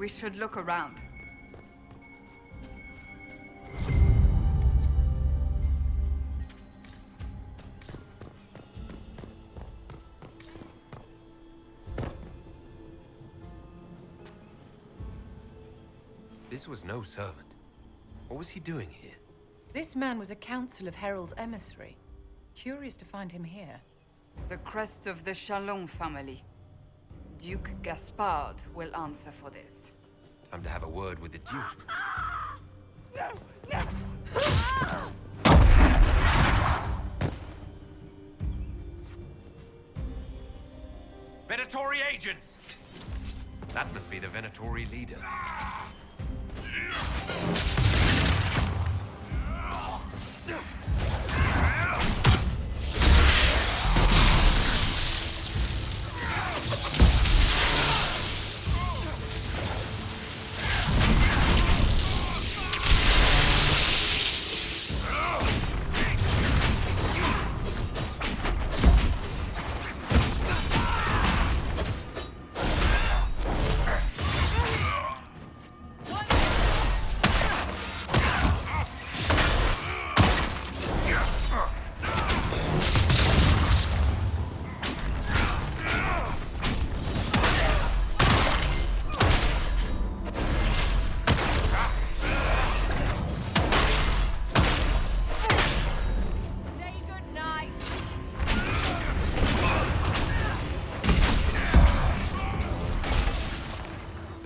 We should look around. This was no servant. What was he doing here? This man was a Council of Herald's emissary. Curious to find him here. The crest of the Chalon family. Duke Gaspard will answer for this. Time to have a word with the Duke. Venatori agents! That must be the Venatori leader.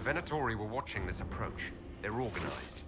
The Venatori were watching this approach. They're organized.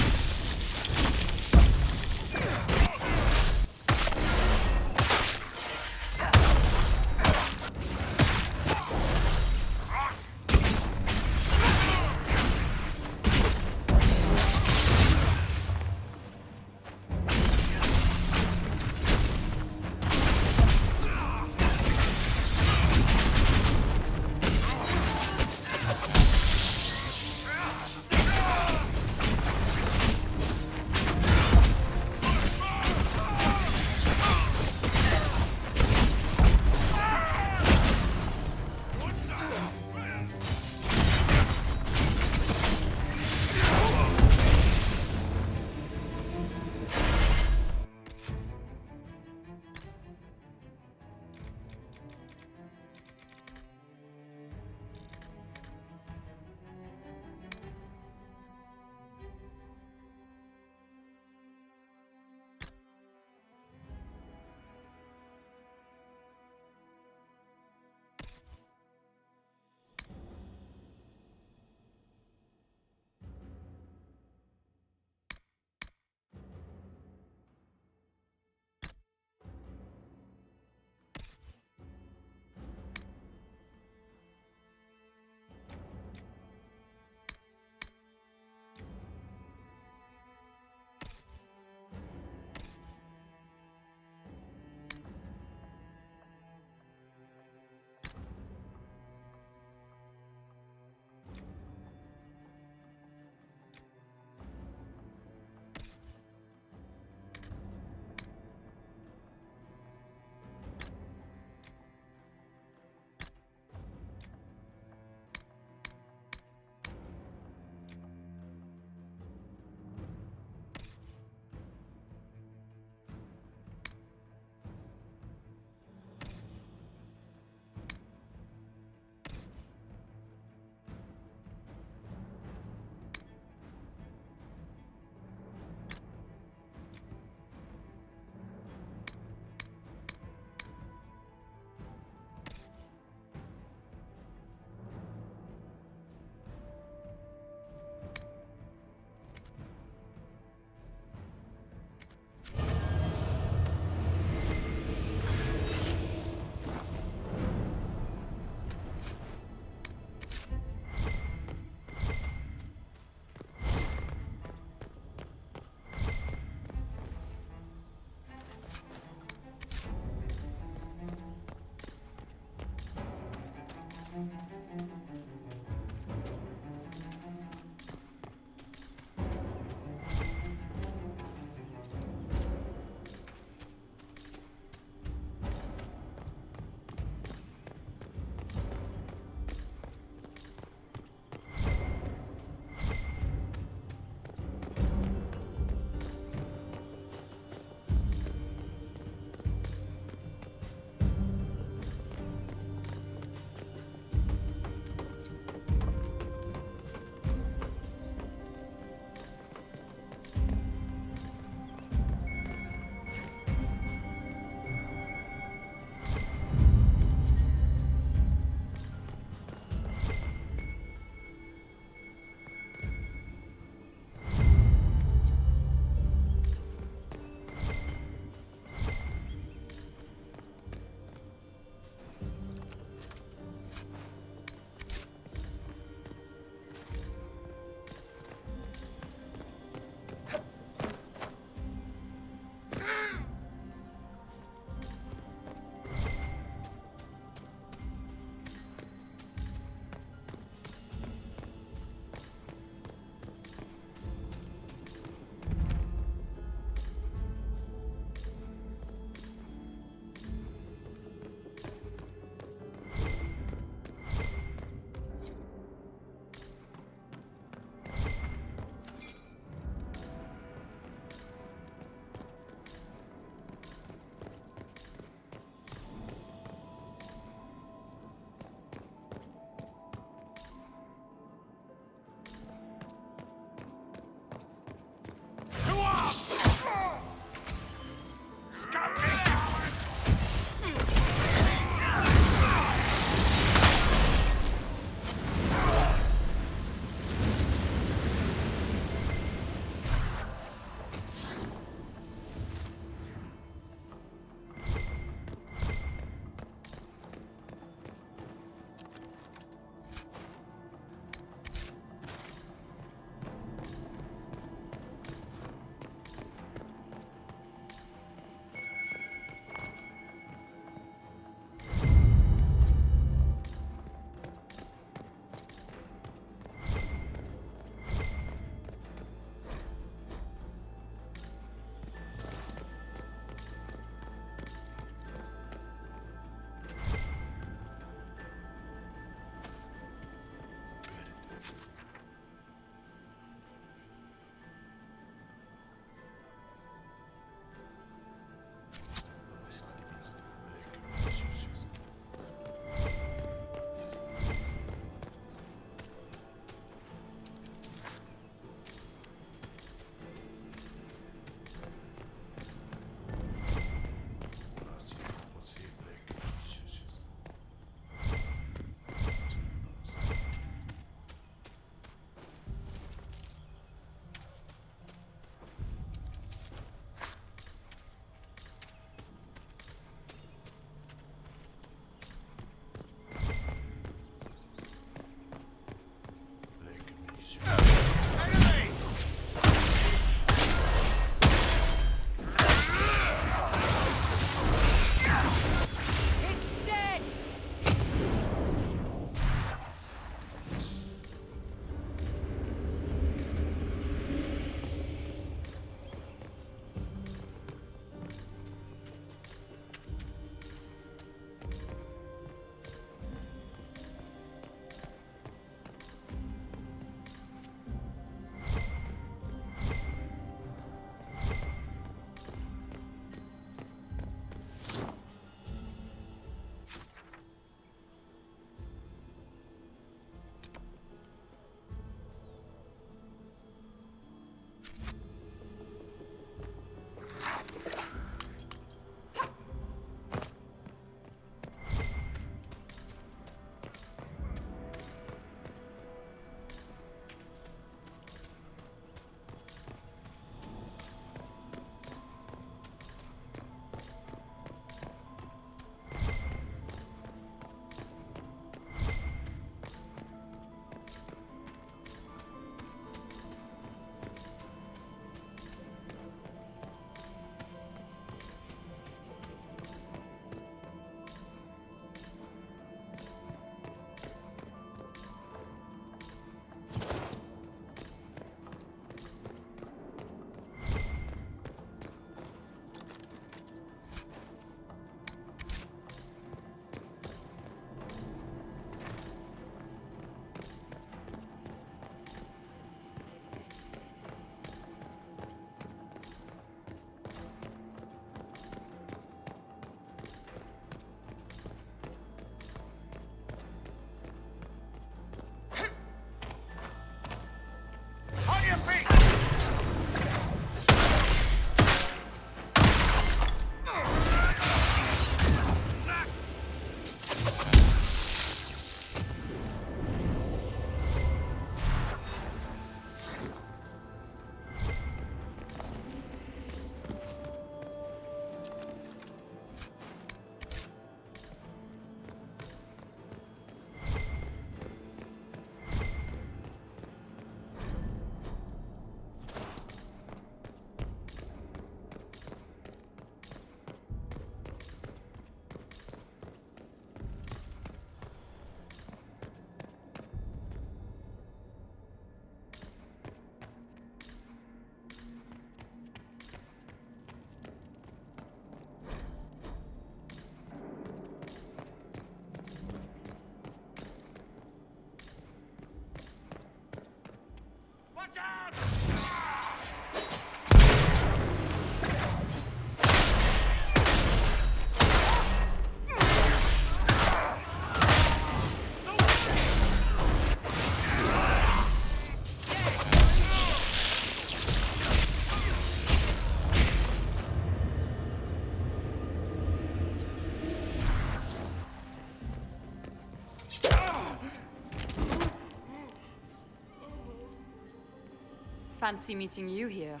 Fancy meeting you here.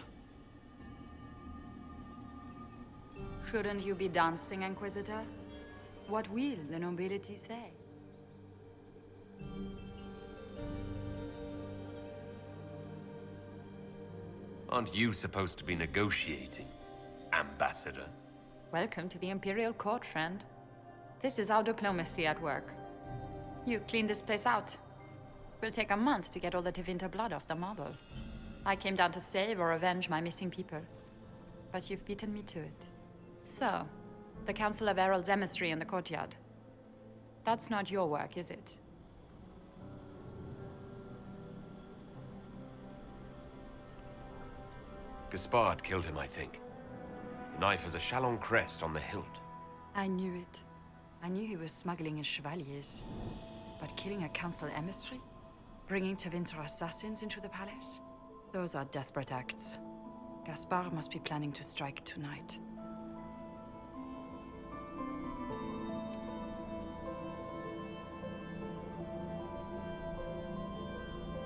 Shouldn't you be dancing, Inquisitor? What will the nobility say? Aren't you supposed to be negotiating, Ambassador? Welcome to the Imperial Court, friend. This is our diplomacy at work. You clean this place out. Will take a month to get all the Tevinter blood off the marble. I came down to save or avenge my missing people. But you've beaten me to it. So, the Council of Herald's emissary in the courtyard. That's not your work, is it? Gaspard killed him, I think. The knife has a Chalon crest on the hilt. I knew it. I knew he was smuggling his chevaliers. But killing a council emissary? Bringing Tevinter assassins into the palace? Those are desperate acts. Gaspard must be planning to strike tonight.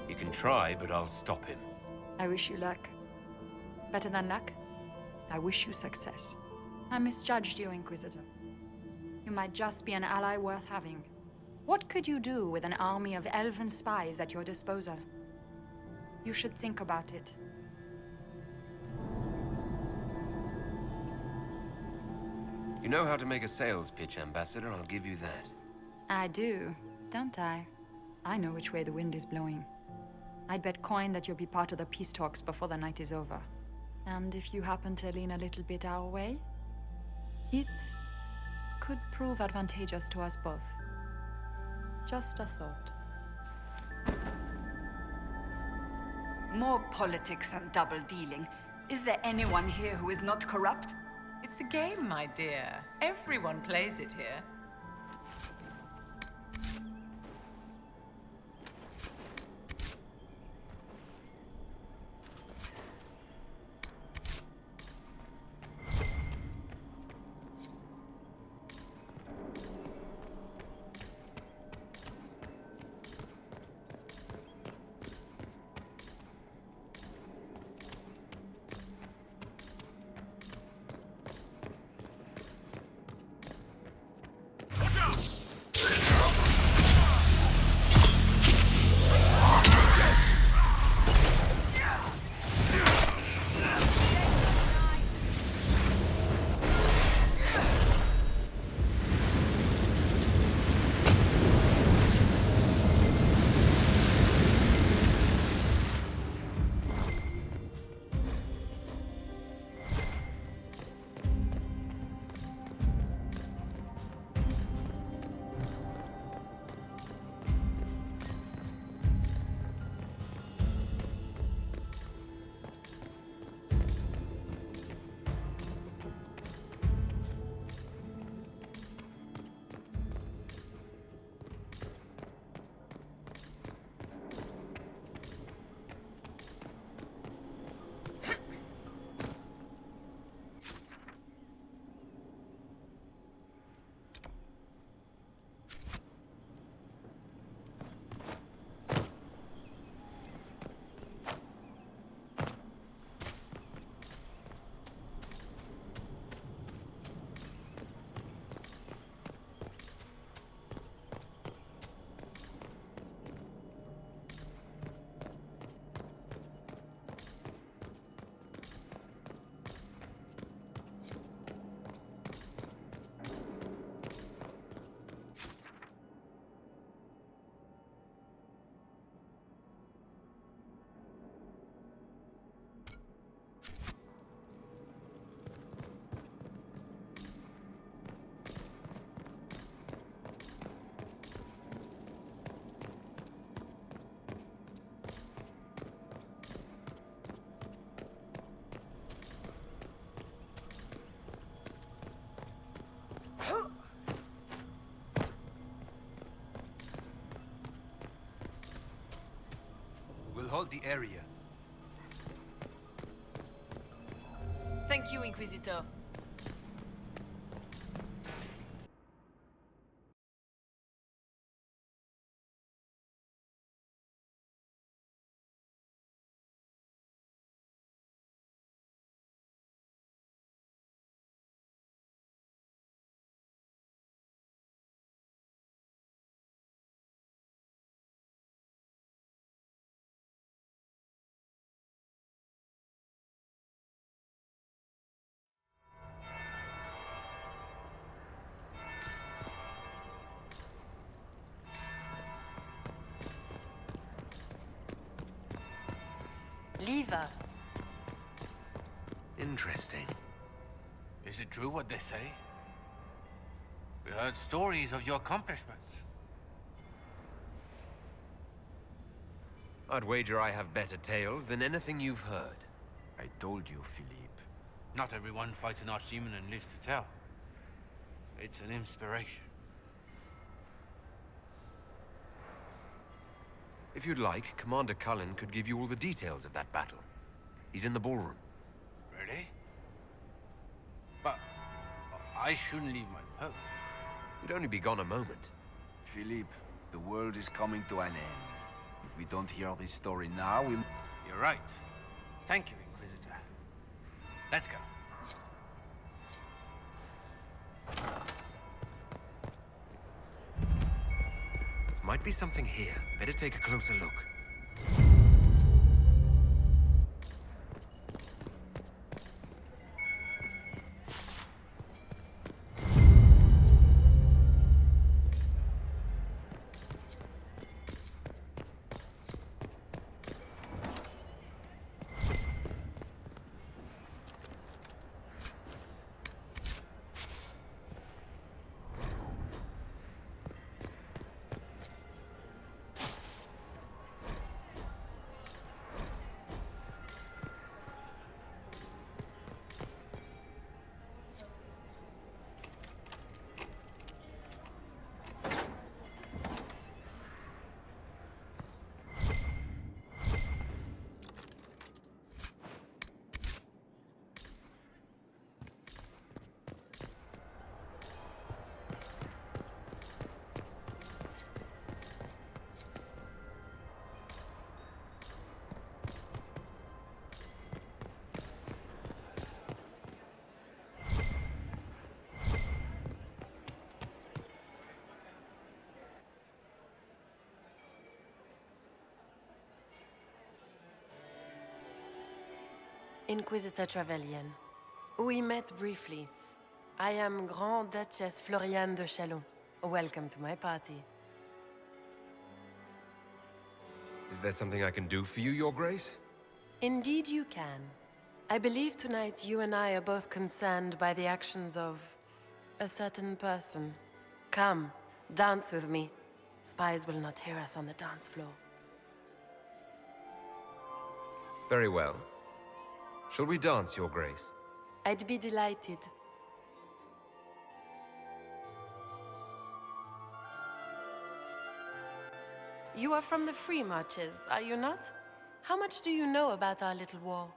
You can try, but I'll stop him. I wish you luck. Better than luck? I wish you success. I misjudged you, Inquisitor. You might just be an ally worth having. What could you do with an army of elven spies at your disposal? You should think about it. You know how to make a sales pitch, Ambassador, I'll give you that. I do, don't I? I know which way the wind is blowing. I'd bet coin that you'll be part of the peace talks before the night is over. And if you happen to lean a little bit our way, it could prove advantageous to us both. Just a thought. More politics and double dealing. Is there anyone here who is not corrupt? It's the game, my dear. Everyone plays it here. called the area. Thank you, Inquisitor. Leave us. Interesting. Is it true what they say? We heard stories of your accomplishments. I'd wager I have better tales than anything you've heard. I told you, Philippe. Not everyone fights an archdemon and lives to tell. It's an inspiration. If you'd like, Commander Cullen could give you all the details of that battle. He's in the ballroom. Really? But I shouldn't leave my post. You'd only be gone a moment. Philippe, the world is coming to an end. If we don't hear this story now, we... You're right. Thank you, Inquisitor. Let's go. Might be something here. Better take a closer look. Inquisitor Trevelyan. We met briefly. I am Grand Duchess Floriane de Chalon. Welcome to my party. Is there something I can do for you, Your Grace? Indeed you can. I believe tonight you and I are both concerned by the actions of a certain person. Come, dance with me. Spies will not hear us on the dance floor. Very well. Shall we dance, Your Grace? I'd be delighted. You are from the Free Marches, are you not? How much do you know about our little war?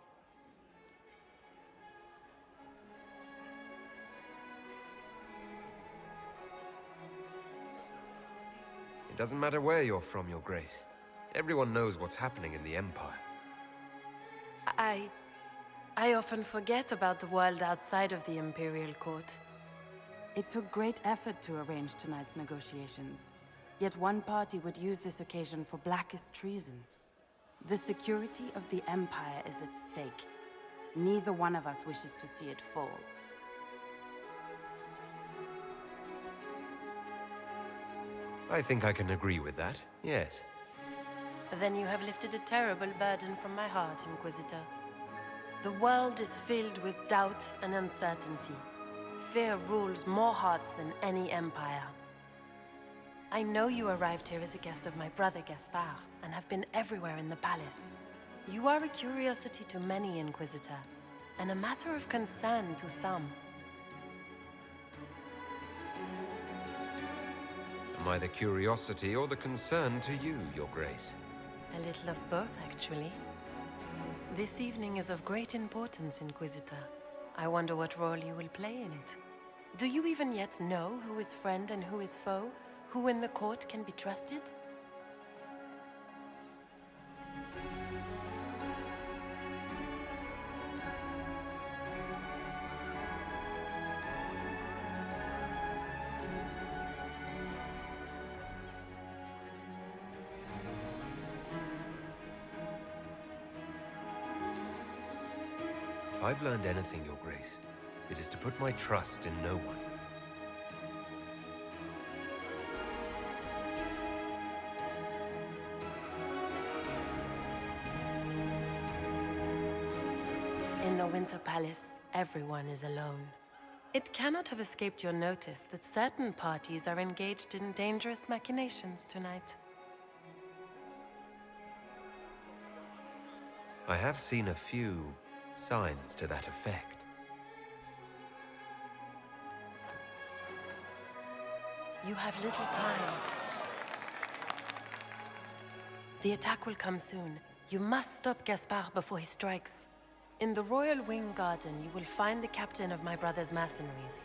It doesn't matter where you're from, Your Grace. Everyone knows what's happening in the Empire. I often forget about the world outside of the Imperial Court. It took great effort to arrange tonight's negotiations. Yet one party would use this occasion for blackest treason. The security of the Empire is at stake. Neither one of us wishes to see it fall. I think I can agree with that, yes. Then you have lifted a terrible burden from my heart, Inquisitor. The world is filled with doubt and uncertainty. Fear rules more hearts than any empire. I know you arrived here as a guest of my brother Gaspard, and have been everywhere in the palace. You are a curiosity to many, Inquisitor, and a matter of concern to some. Am I the curiosity or the concern to you, Your Grace? A little of both, actually. This evening is of great importance, Inquisitor. I wonder what role you will play in it. Do you even yet know who is friend and who is foe? Who in the court can be trusted? If I've learned anything, Your Grace, it is to put my trust in no one. In the Winter Palace, everyone is alone. It cannot have escaped your notice that certain parties are engaged in dangerous machinations tonight. I have seen a few signs to that effect. You have little time. The attack will come soon. You must stop Gaspard before he strikes. In the Royal Wing Garden, you will find the captain of my brother's mercenaries.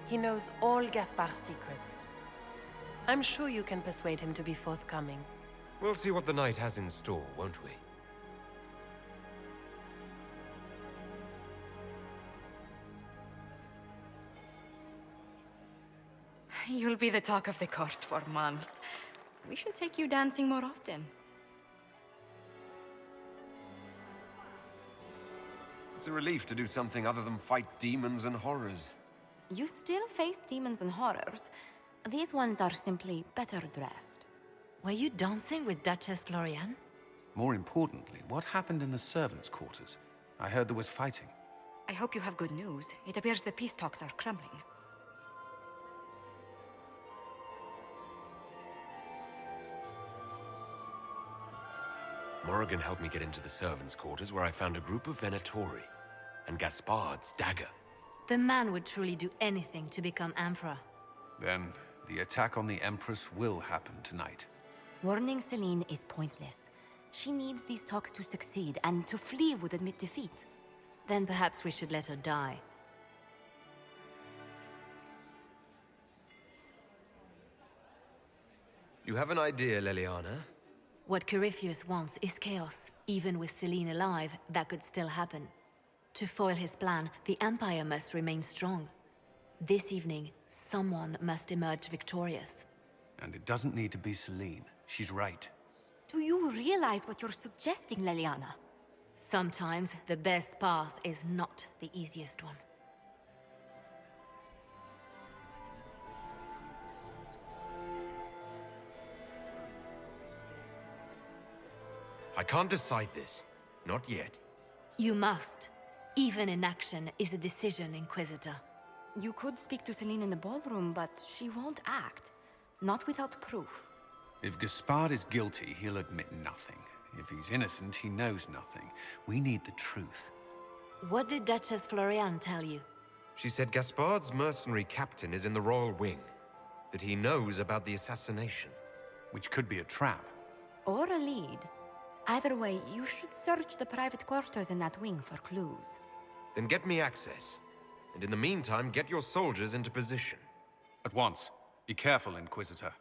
He knows all Gaspard's secrets. I'm sure you can persuade him to be forthcoming. We'll see what the night has in store, won't we? You'll be the talk of the court for months. We should take you dancing more often. It's a relief to do something other than fight demons and horrors. You still face demons and horrors. These ones are simply better dressed. Were you dancing with Duchess Florian? More importantly, what happened in the servants' quarters? I heard there was fighting. I hope you have good news. It appears the peace talks are crumbling. Morrigan helped me get into the servants' quarters where I found a group of Venatori and Gaspard's dagger. The man would truly do anything to become Emperor. Then, the attack on the Empress will happen tonight. Warning Celine is pointless. She needs these talks to succeed, and to flee would admit defeat. Then perhaps we should let her die. You have an idea, Leliana? What Corypheus wants is chaos. Even with Celine alive, that could still happen. To foil his plan, the Empire must remain strong. This evening, someone must emerge victorious. And it doesn't need to be Celine. She's right. Do you realize what you're suggesting, Leliana? Sometimes the best path is not the easiest one. I can't decide this. Not yet. You must. Even inaction is a decision, Inquisitor. You could speak to Celine in the ballroom, but she won't act. Not without proof. If Gaspard is guilty, he'll admit nothing. If he's innocent, he knows nothing. We need the truth. What did Duchess Florian tell you? She said Gaspard's mercenary captain is in the Royal Wing. That he knows about the assassination. Which could be a trap. Or a lead. Either way, you should search the private quarters in that wing for clues. Then get me access. And in the meantime, get your soldiers into position. At once. Be careful, Inquisitor.